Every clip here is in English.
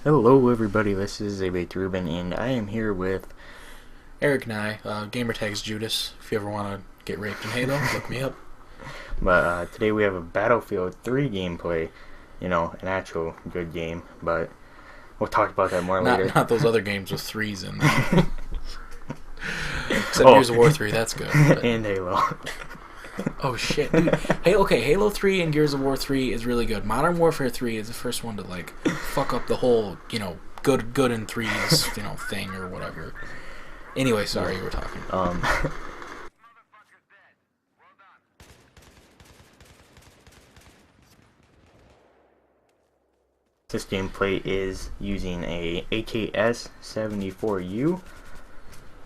Hello everybody, this is MW3 and I am here with Eric and I, gamertag's Judas. If you ever want to get raped in Halo, look me up. But today we have a Battlefield 3 gameplay, an actual good game, but we'll talk about that more later. Not those other games with threes in them. Except Gears of War 3, that's good. But... And Halo. Oh shit, dude. Hey, okay, Halo 3 and Gears of War 3 is really good. Modern Warfare 3 is the first one to fuck up the whole, good in threes, thing or whatever. Anyway, sorry, you were talking. This gameplay is using a AKS-74U,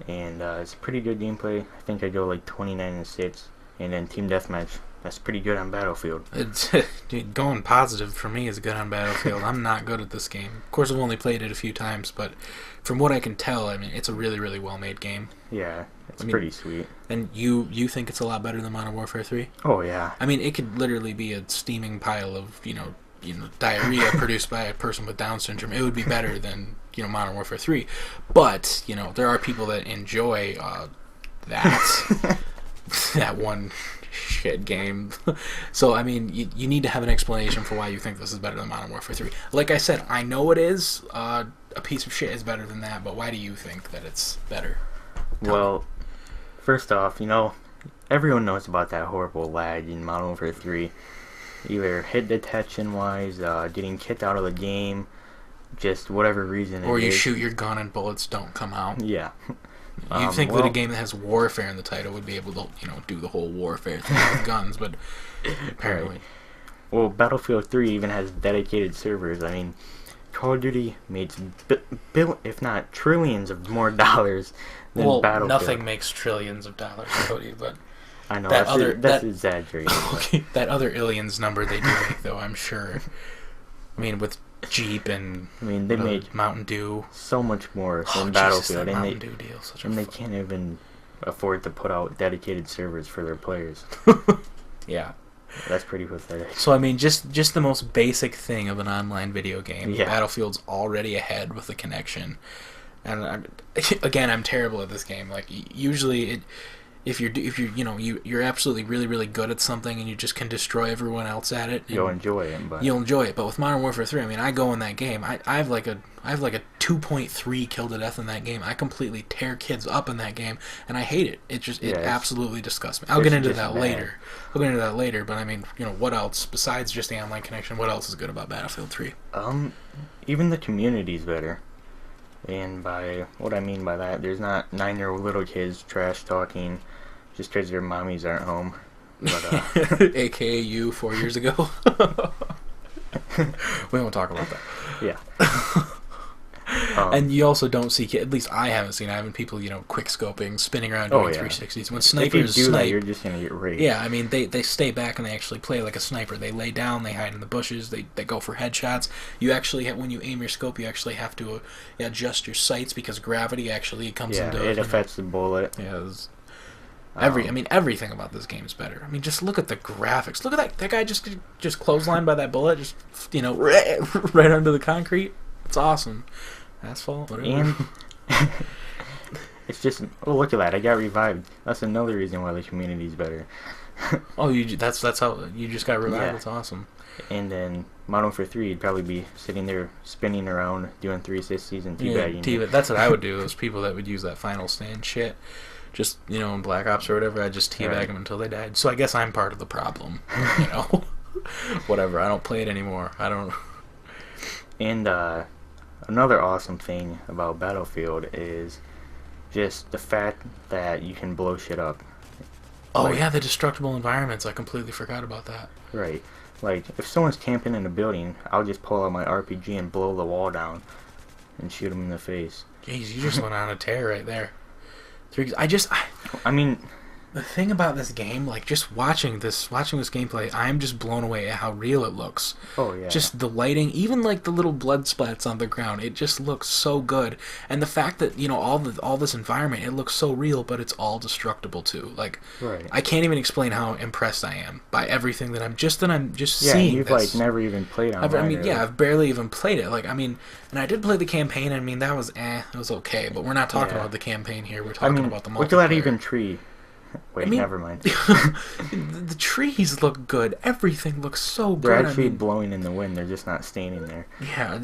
and it's pretty good gameplay. I think I go like 29-6. And then Team Deathmatch, that's pretty good on Battlefield. Dude, going positive for me is good on Battlefield. I'm not good at this game. Of course, I've only played it a few times, but from what I can tell, I mean, it's a really, really well-made game. Yeah, it's pretty sweet. And you think it's a lot better than Modern Warfare 3? Oh, yeah. I mean, it could literally be a steaming pile of, diarrhea produced by a person with Down syndrome. It would be better than, Modern Warfare 3. But, there are people that enjoy that. That one shit game. So, I mean, you need to have an explanation for why you think this is better than Modern Warfare 3. Like I said, I know it is. A piece of shit is better than that, but why do you think that it's better? Well, first off, everyone knows about that horrible lag in Modern Warfare 3. Either hit detection-wise, getting kicked out of the game, just whatever reason or you shoot your gun and bullets don't come out. Yeah. You'd think that a game that has warfare in the title would be able to, do the whole warfare thing with guns, but apparently. Well, Battlefield 3 even has dedicated servers. I mean, Call of Duty makes if not trillions of more dollars than Battlefield. Nothing makes trillions of dollars, Cody, but I know that's exaggerated. Okay, that other aliens number they do make, though, I'm sure. I mean, with Jeep and they made Mountain Dew so much more than Battlefield, and Mountain Dew deal, they can't even afford to put out dedicated servers for their players. Yeah, that's pretty pathetic. So I mean, just the most basic thing of an online video game. Yeah. Battlefield's already ahead with the connection, and I'm terrible at this game. Like usually If you're absolutely really, really good at something and you just can destroy everyone else at it, you'll enjoy it. But with Modern Warfare 3, I mean, I go in that game. I have like a 2.3 kill to death in that game. I completely tear kids up in that game, and I hate it. It absolutely disgusts me. I'll get into that later. But I mean, what else besides just the online connection? What else is good about Battlefield 3? Even the community's better. And by what I mean by that, there's not 9-year-old little kids trash talking just because their mommies aren't home. But, AKA you 4 years ago. We won't talk about that. Yeah. And you also don't see, at least I haven't people, quick scoping, spinning around doing 360s. When snipers if you do that, you're just going to get raped. Yeah, I mean, they stay back and they actually play like a sniper. They lay down, they hide in the bushes, they go for headshots. You actually, when you aim your scope, you actually have to adjust your sights because gravity actually comes into it. It affects the bullet. Yeah, everything about this game is better. I mean, just look at the graphics. Look at that guy just clotheslined by that bullet, just, right under the concrete. It's awesome. Asphalt, whatever. And it's just, look at that, I got revived. That's another reason why the community's better. That's how you just got revived. Yeah. That's awesome. And then Modern Warfare 3, you'd probably be sitting there spinning around doing 360s and teabagging. That's what I would do. Those people that would use that final stand shit, just in Black Ops or whatever, I'd just teabag them until they died. So I guess I'm part of the problem. Whatever. I don't play it anymore. I don't. And another awesome thing about Battlefield is just the fact that you can blow shit up. Oh, yeah, the destructible environments. I completely forgot about that. Right. Like, if someone's camping in a building, I'll just pull out my RPG and blow the wall down and shoot them in the face. Jeez, you just went on a tear right there. the thing about this game, like just watching this gameplay, I'm just blown away at how real it looks. Oh yeah. Just the lighting, even like the little blood splats on the ground, it just looks so good. And the fact that all this environment, it looks so real, but it's all destructible too. Like, right. I can't even explain how impressed I am by everything that I'm just yeah, seeing. You've this. like never even played online. I mean, really. yeah, I've barely even played it. Like, I mean, and I did play the campaign. I mean, that was it was okay. But we're not talking about the campaign here. We're talking about the multiplayer. Look at that even tree. Wait, never mind. The trees look good. Everything looks so good. They're actually blowing in the wind. They're just not standing there. Yeah,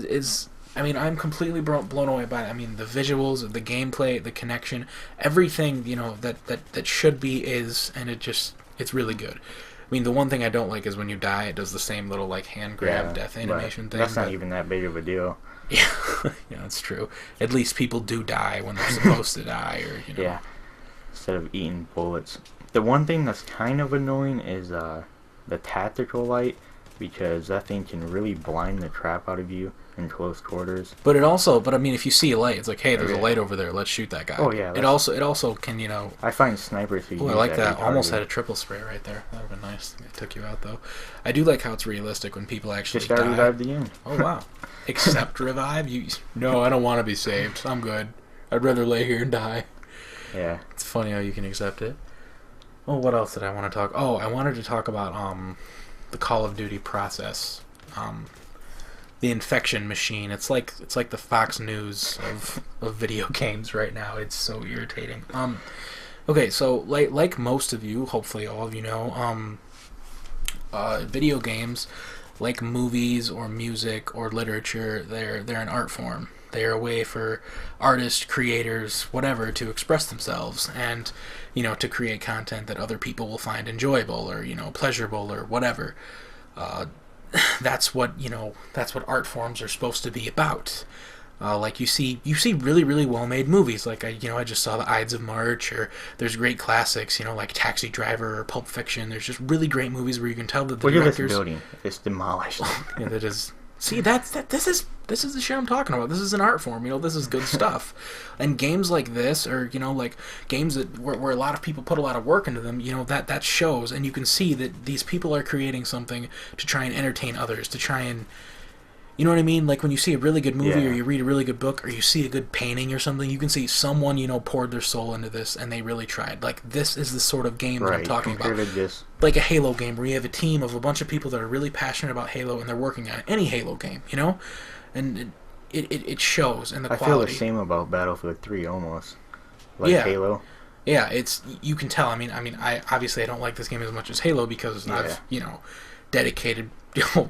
I mean, I'm completely blown away by it. I mean, the visuals, the gameplay, the connection, everything, that should be is, and it's really good. I mean, the one thing I don't like is when you die, it does the same little, like, hand grab death animation thing. That's not even that big of a deal. Yeah, yeah, that's true. At least people do die when they're supposed to die, or, Yeah. Instead of eating bullets. The one thing that's kind of annoying is the tactical light, because that thing can really blind the crap out of you in close quarters. But I mean, if you see a light, it's like, hey, there's a light over there. Let's shoot that guy. Oh yeah. It also can, I find snipers who use I like that. target. Almost had a triple spray right there. That would have been nice. It took you out though. I do like how it's realistic when people actually just got revived again. Oh wow. Accept revive? No, I don't want to be saved. I'm good. I'd rather lay here and die. Yeah. It's funny how you can accept it. Oh, what else did I want to talk? Oh, I wanted to talk about the Call of Duty process. The infection machine. It's like the Fox News of video games right now. It's so irritating. Okay, so like most of you, hopefully all of you know, video games, like movies or music or literature, they're an art form. They are a way for artists, creators, whatever, to express themselves and, to create content that other people will find enjoyable or, pleasurable or whatever. That's what art forms are supposed to be about. Like you see really, really well-made movies. Like I just saw the Ides of March, or there's great classics, like Taxi Driver or Pulp Fiction. There's just really great movies where you can tell that the directors. Look at this building. It's demolished. Yeah, that is. See, this is the shit I'm talking about. This is an art form, this is good stuff. And games like this, or like games that where a lot of people put a lot of work into them, that shows, and you can see that these people are creating something to try and entertain others, to try and, you know what I mean? Like when you see a really good movie, or you read a really good book, or you see a good painting or something, you can see someone, poured their soul into this, and they really tried. Like, this is the sort of game that I'm talking about. Like a Halo game, where you have a team of a bunch of people that are really passionate about Halo, and they're working on it. Any Halo game, And it shows in the quality. I feel the same about Battlefield 3, almost. Like Halo. Yeah, you can tell. I mean, I obviously I don't like this game as much as Halo because I've, dedicated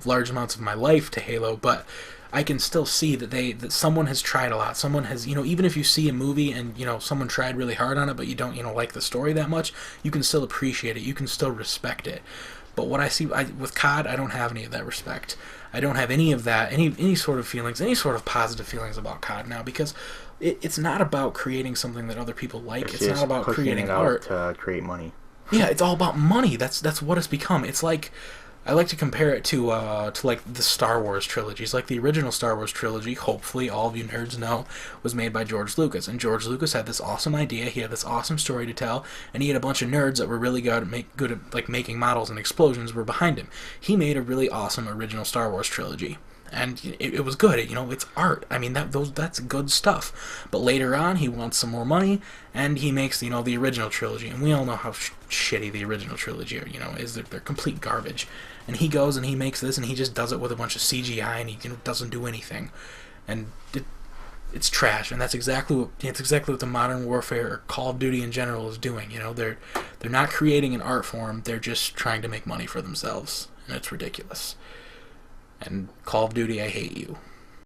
large amounts of my life to Halo, but I can still see that someone has tried a lot. Someone has, even if you see a movie and someone tried really hard on it, but you don't like the story that much, you can still appreciate it. You can still respect it. But what I see with COD, I don't have any of that respect. I don't have any of that, any sort of feelings, any sort of positive feelings about COD now, because it's not about creating something that other people like. It's not about creating art to create money. Yeah, it's all about money. That's what it's become. It's like, I like to compare it to like the Star Wars trilogies. Like the original Star Wars trilogy, hopefully all of you nerds know, was made by George Lucas. And George Lucas had this awesome idea. He had this awesome story to tell, and he had a bunch of nerds that were really good at making models, and explosions were behind him. He made a really awesome original Star Wars trilogy. And it was good. It's art. I mean, that's good stuff. But later on, he wants some more money, and he makes the original trilogy. And we all know how shitty the original trilogy is. They're complete garbage. And he goes and he makes this, and he just does it with a bunch of CGI, and he doesn't do anything. And it's trash. And that's exactly what the Modern Warfare or Call of Duty in general is doing. They're not creating an art form. They're just trying to make money for themselves, and it's ridiculous. And Call of Duty, I hate you.